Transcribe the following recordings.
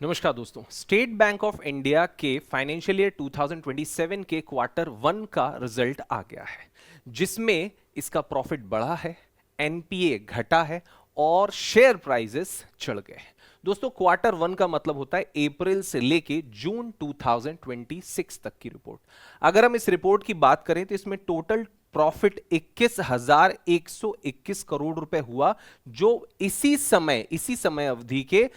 नमस्कार दोस्तों, state bank of India के फाइनेंशियल ईयर 2027 के क्वार्टर वन का रिजल्ट आ गया है, जिसमें इसका प्रॉफिट बढ़ा है, एनपीए घटा है और शेयर प्राइसेस चढ़ गए हैं। दोस्तों, क्वार्टर वन का मतलब होता है अप्रैल से लेके जून 2026 तक की रिपोर्ट। अगर हम इस रिपोर्ट की बात करें तो इसमें टोटल प्रॉफिट 21,121 करोड़ रुपए हुआ, जो इसी समय अवधि के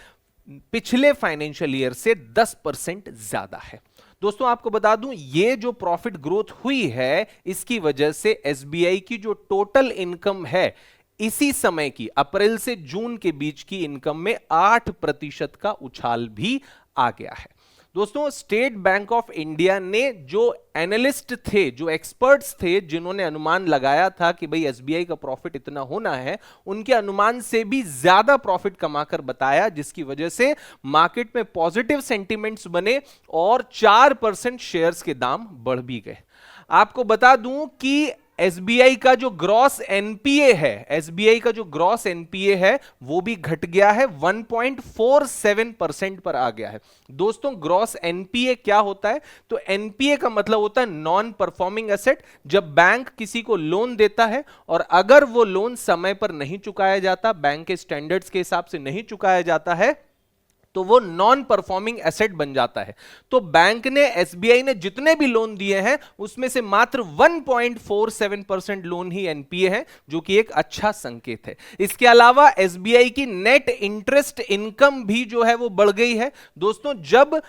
पिछले फाइनेंशियल ईयर से 10% ज्यादा है। दोस्तों, आपको बता दूं, ये जो प्रॉफिट ग्रोथ हुई है, इसकी वजह से एसबीआई की जो टोटल इनकम है, इसी समय की अप्रैल से जून के बीच की इनकम में 8% का उछाल भी आ गया है। दोस्तों, स्टेट बैंक ऑफ इंडिया ने जो एनालिस्ट थे, जो एक्सपर्ट्स थे, जिन्होंने अनुमान लगाया था कि भाई एसबीआई का प्रॉफिट इतना होना है, उनके अनुमान से भी ज्यादा प्रॉफिट कमाकर बताया, जिसकी वजह से मार्केट में पॉजिटिव सेंटिमेंट्स बने और 4% शेयर्स के दाम बढ़ भी गए। आपको बता दूं कि एसबीआई का जो ग्रॉस एनपीए है वो भी घट गया है, 1.47% पर आ गया है। दोस्तों, ग्रॉस एनपीए क्या होता है? तो एनपीए का मतलब होता है नॉन परफॉर्मिंग एसेट। जब बैंक किसी को लोन देता है और अगर वो लोन समय पर नहीं चुकाया जाता, बैंक के स्टैंडर्ड्स के हिसाब से नहीं चुकाया जाता है, तो वो नॉन परफॉर्मिंग एसेट बन जाता है। तो बैंक ने, एसबीआई ने जितने भी लोन दिए हैं उसमें से मात्र 1.47% लोन ही एनपीए है, जो कि एक अच्छा संकेत है। इसके अलावा एसबीआई की नेट इंटरेस्ट इनकम भी जो है वो बढ़ गई है। दोस्तों, जब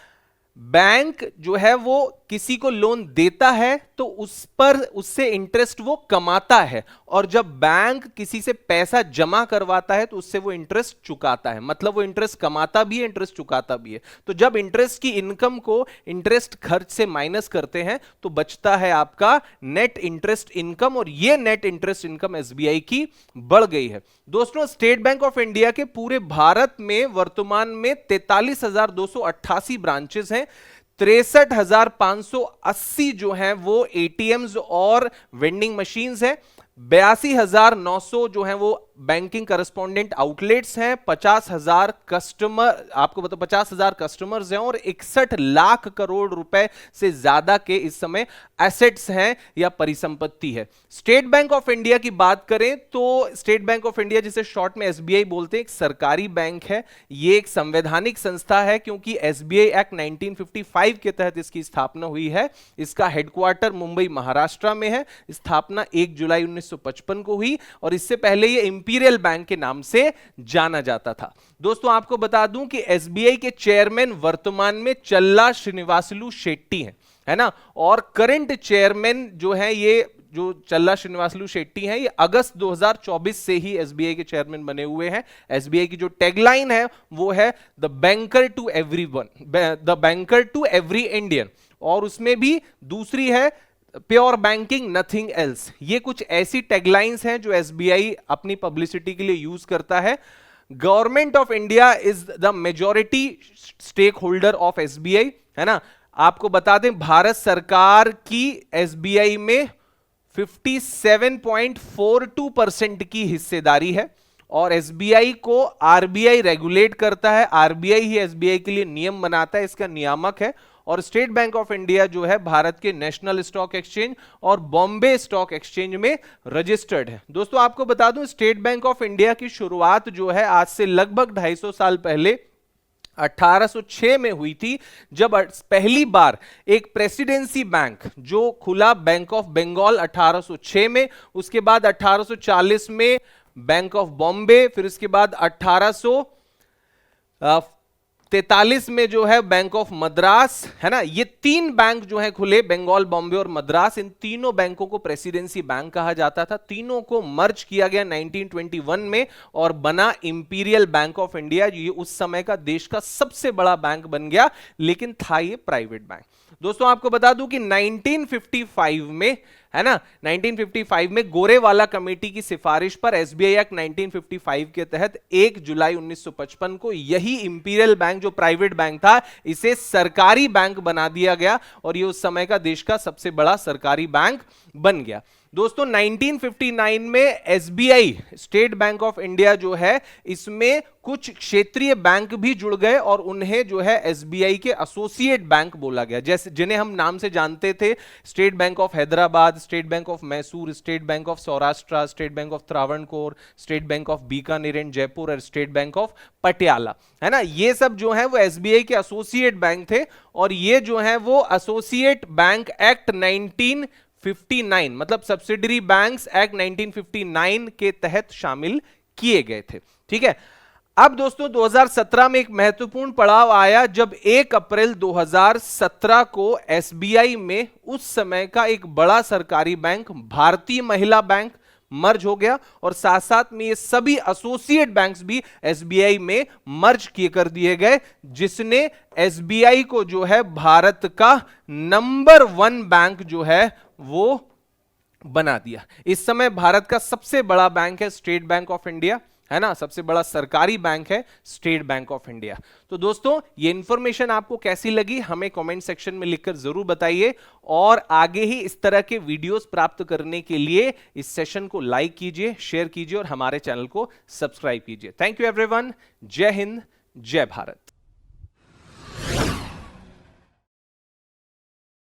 बैंक जो है वो किसी को लोन देता है तो उससे इंटरेस्ट वो कमाता है, और जब बैंक किसी से पैसा जमा करवाता है तो उससे वो इंटरेस्ट चुकाता है। मतलब वो इंटरेस्ट कमाता भी है, इंटरेस्ट चुकाता भी है। तो जब इंटरेस्ट की इनकम को इंटरेस्ट खर्च से माइनस करते हैं तो बचता है आपका नेट इंटरेस्ट इनकम, और ये नेट इंटरेस्ट इनकम एसबीआई की बढ़ गई है। दोस्तों, स्टेट बैंक ऑफ इंडिया के पूरे भारत में वर्तमान में 43,288 ब्रांचेस हैं, 63,580 जो हैं वो एटीएम्स और वेंडिंग मशीन्स हैं, 82,900 जो हैं वो बैंकिंग करस्पॉन्डेंट आउटलेट्स हैं, 50,000 कस्टमर, आपको बताओ 50,000 कस्टमर्स हैं, और 61 लाख करोड़ रुपए से ज्यादा के इस समय एसेट्स हैं या परिसंपत्ति है। स्टेट बैंक ऑफ इंडिया की बात करें तो स्टेट बैंक ऑफ इंडिया, जिसे शॉर्ट में एसबीआई बोलते हैं, एक सरकारी बैंक है। ये एक संवैधानिक संस्था है, क्योंकि एसबीआई एक्ट 1955 के तहत इसकी स्थापना हुई है। इसका हेडक्वार्टर मुंबई, महाराष्ट्र में है। स्थापना 1 जुलाई 1955 को हुई, और इससे पहले ये इंपीरियल बैंक के नाम से जाना जाता था। दोस्तों, आपको बता दूं कि एसबीआई के चेयरमैन वर्तमान में चल्ला श्रीनिवासलू शेट्टी हैं, है ना, और करंट चेयरमैन जो है, ये जो चल्ला श्रीनिवासलू शेट्टी हैं, ये अगस्त 2024 से ही एसबीआई के चेयरमैन बने हुए हैं। एसबीआई की जो टैगलाइन है वो है the banker to everyone, the banker to every Indian, और उसमें भी दूसरी है प्योर बैंकिंग नथिंग एल्स। ये कुछ ऐसी टैगलाइंस हैं जो एसबीआई अपनी पब्लिसिटी के लिए यूज करता है। Government of India is the majority stake holder of SBI, है ना। आपको बता दें, भारत सरकार की एसबीआई में 57.42% की हिस्सेदारी है, और एसबीआई को आरबीआई रेगुलेट करता है। आरबीआई ही एसबीआई के लिए नियम बनाता है, इसका नियामक है। और स्टेट बैंक ऑफ इंडिया जो है भारत के नेशनल स्टॉक एक्सचेंज और बॉम्बे स्टॉक एक्सचेंज में रजिस्टर्ड है। दोस्तों, आपको बता दूं, स्टेट बैंक ऑफ इंडिया की शुरुआत जो है आज से लगभग 250 साल पहले 1806 में हुई थी, जब पहली बार एक प्रेसिडेंसी बैंक जो खुला, बैंक ऑफ बंगाल 1806 में, उसके बाद 1840 में बैंक ऑफ बॉम्बे, फिर उसके बाद 1843 में जो है बैंक ऑफ मद्रास, है ना। ये 3 बैंक जो है खुले, बंगाल, बॉम्बे और मद्रास। इन तीनों बैंकों को प्रेसिडेंसी बैंक कहा जाता था। तीनों को मर्ज किया गया 1921 में और बना इंपीरियल बैंक ऑफ इंडिया। ये उस समय का देश का सबसे बड़ा बैंक बन गया, लेकिन था ये प्राइवेट बैंक। दोस्तों, आपको बता दूं कि 1955 में, है ना, 1955 में गोरेवाला कमेटी की सिफारिश पर एसबीआई एक्ट 1955 के तहत 1 जुलाई 1955 को यही इंपीरियल बैंक, जो प्राइवेट बैंक था, इसे सरकारी बैंक बना दिया गया, और ये उस समय का देश का सबसे बड़ा सरकारी बैंक बन गया। दोस्तों 1959 में SBI, state bank of India जो है, इसमें कुछ क्षेत्रीय बैंक भी जुड़ गए और उन्हें जो है एसबीआई के एसोसिएट बैंक बोला गया, जैसे जिन्हें हम नाम से जानते थे state bank of Hyderabad, state bank of Mysore, state bank of Saurashtra, state bank of Travancore, state bank of Bikaner and Jaipur और स्टेट बैंक ऑफ पटियाला, है ना। ये सब जो है वो एसबीआई के एसोसिएट बैंक थे और ये जो है वो एसोसिएट बैंक एक्ट 1959, मतलब सब्सिडरी बैंक्स एक्ट 1959 के तहत शामिल किए गए थे। ठीक है। अब दोस्तों 2017 में एक महत्वपूर्ण पड़ाव आया जब 1 अप्रैल 2017 को एसबीआई में उस समय का एक बड़ा सरकारी बैंक भारतीय महिला बैंक मर्ज हो गया और साथ साथ में ये सभी एसोसिएट बैंक्स भी एसबीआई में मर्ज किए कर दिए गए, जिसने एसबीआई को जो है भारत का नंबर 1 बैंक जो है वो बना दिया। इस समय भारत का सबसे बड़ा बैंक है स्टेट बैंक ऑफ इंडिया, है ना, सबसे बड़ा सरकारी बैंक है स्टेट बैंक ऑफ इंडिया। तो दोस्तों ये इंफॉर्मेशन आपको कैसी लगी हमें कमेंट सेक्शन में लिखकर जरूर बताइए और आगे ही इस तरह के वीडियोस प्राप्त करने के लिए इस सेशन को लाइक कीजिए, शेयर कीजिए और हमारे चैनल को सब्सक्राइब कीजिए। Thank you everyone. जय हिंद, जय भारत।